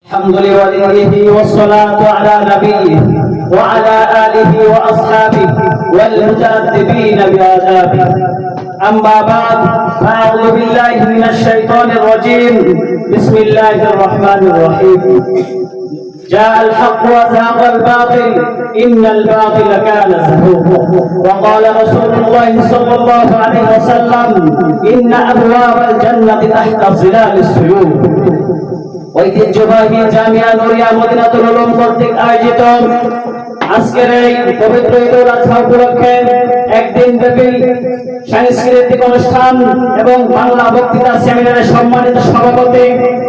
الحمد لوليه والصلاة على نبيه وعلى آله وأصحابه والمتأدبين بآدابه. أما بعد فأعوذ بالله من الشيطان الرجيم. بسم الله الرحمن الرحيم. جاء الحق وزهق الباطل إن الباطل كان زهوقا. وقال رسول الله صلى الله عليه وسلم إن أبواب الجنة تحت ظلال السيوف. ঐতিহ্যবাহী জামিয়া নুরিয়া মদিনাতুল উলুম কর্তৃক আয়োজিত আজকের এই পবিত্র ঈদুল আজহা উপলক্ষে একদিন ব্যাপী সাংস্কৃতিক অনুষ্ঠান এবং বাংলা বক্তৃতা সেমিনারের সম্মানিত সভাপতি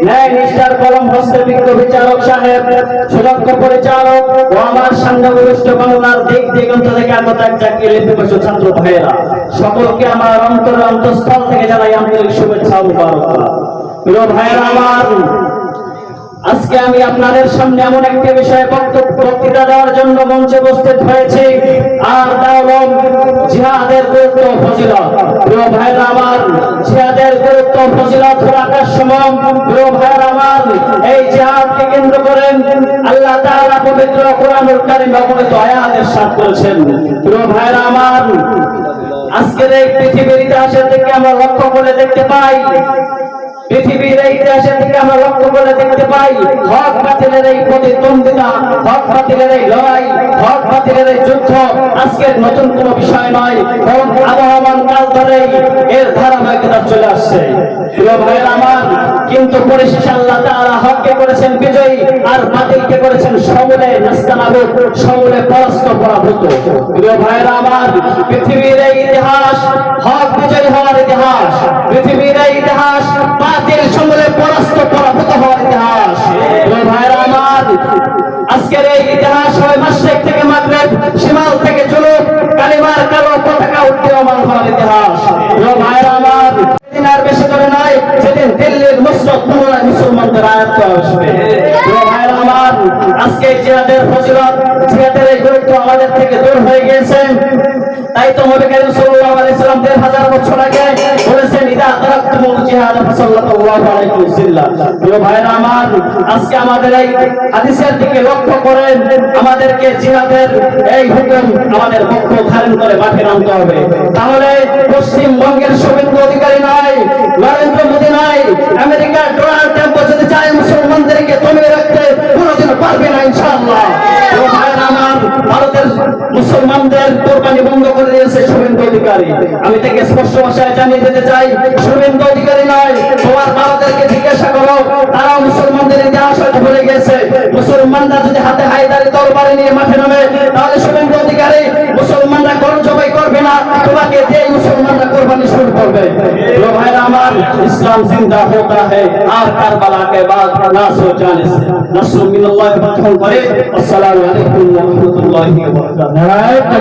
ন্যায় নিষ্ঠার কলম হস্তে বিজ্ঞ বিচারক সাহেব, সুদক্ষ পরিচালক ও আমার সাংবাদিক বাংলার দিক দিগন্ত থেকে আগত জাতীয় লিপিবদ্ধ ছাত্র ভাইয়েরা, সকলকে আমার অন্তরের অন্তঃস্থল থেকে জানাই আন্তরিক শুভেচ্ছা ও মুবারকবাদ। প্রিয় ভাইয়েরা আমার, আজকে আমি আপনাদের সামনে এমন একটি বিষয়ে বক্তৃতা দেওয়ার জন্য মঞ্চে উপস্থিত হয়েছি, আর তা হলো জিহাদের গুরুত্ব ও ফজিলত। প্রিয় ভাইরা আমার, জিহাদের গুরুত্ব ও ফজিলত হলো আকাশসম। প্রিয় ভাইরা আমার, এই জিহাদকে কেন্দ্র করে আল্লাহ তাআলা পবিত্র কোরআনুল কারীমে অগণিত আয়াত ইরশাদ করেছেন। প্রিয় ভাইরা আমার, আজকের এই পৃথিবীর ইতিহাসের থেকে আমরা লক্ষ্য করে দেখতে পাই, পৃথিবীর এই ইতিহাসের থেকে আমরা লক্ষ্য করে দেখতে পাই, হক বাতিলের এই প্রতিদ্বন্দ্বিতা, হক বাতিলের এই লড়াই, হক বাতিলের এই যুদ্ধ আজকের নতুন কোনো বিষয় নয়, বরং আবহমান কাল ধরেই এর ধারাবাহিকতা চলে আসছে। প্রিয় ভাইয়েরা আমার, কিন্তু পরিশেষে আল্লাহ তাআলা হককে করেছেন বিজয়ী আর বাতিলকে করেছেন সমূলে নাস্তানাবুদ, সমূলে পরাস্ত পরাভূত। প্রিয় ভাইয়েরা আমার, পৃথিবীর এই ইতিহাস হক বিজয়ী হওয়ার ইতিহাস, পৃথিবীর এই ইতিহাস বাতিল সমূলে পরাস্ত পরাভূত হওয়ার ইতিহাস। প্রিয় ভাইয়েরা আমার, আজকের এই ইতিহাস হয় মাশরিক থেকে মাগরিব, শিমাল থেকে জুনুব, কালিমার কালো পতাকা উড্ডীয়মান হওয়ার ইতিহাস। প্রিয় ভাইয়েরা আমার, দিন আর বেশি করে নয়, যেদিন দিল্লির মুসরত পুনরায় মুসলমানদের আয়ত্তে আসবে। প্রিয় ভাইয়েরা আমার, আজকে জিহাদের ফজিলত, জিহাদের এই গুরুত্ব আমাদের থেকে দূর হয়ে গিয়েছে। তাই তো নবী করিম সাল্লাল্লাহু আলাইহি ওয়াসাল্লাম ১৫০০ বছর আগে বলেছেন, ইদা তারাকতুমুল জিহাদ ফাসাল্লাল্লাহু আলাইহি ওয়াসাল্লাম। প্রিয় ভাইরা আমার, আজকে আমাদের এই হাদিসের দিকে লক্ষ্য করে আমাদেরকে জিহাদের এই হুকুম আমাদের পক্ষ ধারণ করে মাঠে নামতে হবে। তাহলে পশ্চিমবঙ্গের শুভেন্দু অধিকারী নয়, নরেন্দ্র মোদী নয়, আমেরিকার ডোনাল্ড ট্রাম্প যদি চায় মুসলমানদেরকে দমিয়ে রাখতে কোনোদিন পারবে না ইনশাআল্লাহ। প্রিয় ভাইরা আমার, ভারতের মুসলমানদের কোরবানি বন্ধ করে দিয়েছে শুভেন্দু অধিকারী। আমি তাকে স্পষ্ট ভাষায় জানিয়ে দিতে চাই, শুভেন্দু অধিকারী নয়, তোমার বাবাদেরকে জিজ্ঞাসা করো, তারাও মুসলমানদের ইতিহাস হয়তো ভুলে গেছে। মুসলমানরা যদি হাতে হায়দারি তরবারি নিয়ে মাঠে নামে, তাহলে শুভেন্দু অধিকারী মুসলমানরা গরু জবাই করবে না, তোমাকে দিয়ে মুসলমানরা কোরবানি শুরু করবে। ভাইরা আমার, ইসলাম জিন্দা হোতা है আর কারবালা के बाद नासो जाने से नस्र मिनल्लाह फतह करे। अस्सलामु अलैकुम व रहमतुल्लाहि व बरकातहू।